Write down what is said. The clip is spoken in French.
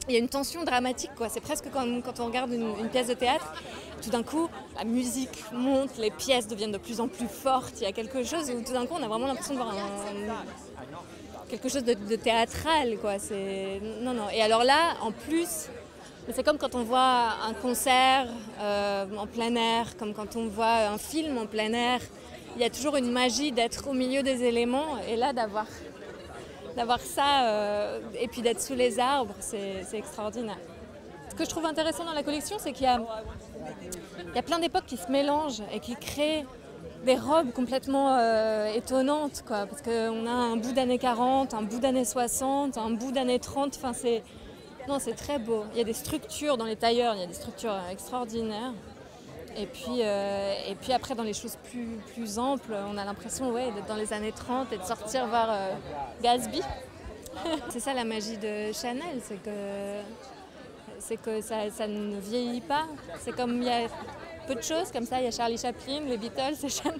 il y a une tension dramatique, quoi. C'est presque comme quand on regarde une pièce de théâtre. Tout d'un coup, la musique monte, les pièces deviennent de plus en plus fortes. Il y a quelque chose où tout d'un coup, on a vraiment l'impression de voir quelque chose de théâtral, quoi. Non, non. Et alors là, en plus, c'est comme quand on voit un concert en plein air, comme quand on voit un film en plein air. Il y a toujours une magie d'être au milieu des éléments. Et là, d'avoir ça et puis d'être sous les arbres, c'est extraordinaire. Ce que je trouve intéressant dans la collection, c'est qu'il y a plein d'époques qui se mélangent et qui créent des robes complètement étonnantes, quoi, parce qu'on a un bout d'années 40, un bout d'années 60, un bout d'années 30, enfin c'est très beau. Il y a des structures dans les tailleurs, il y a des structures extraordinaires. Et puis après, dans les choses plus amples, on a l'impression d'être dans les années 30 et de sortir voir Gatsby. C'est ça la magie de Chanel, c'est que ça ne vieillit pas. C'est comme il y a peu de choses comme ça, il y a Charlie Chaplin, les Beatles et Chanel.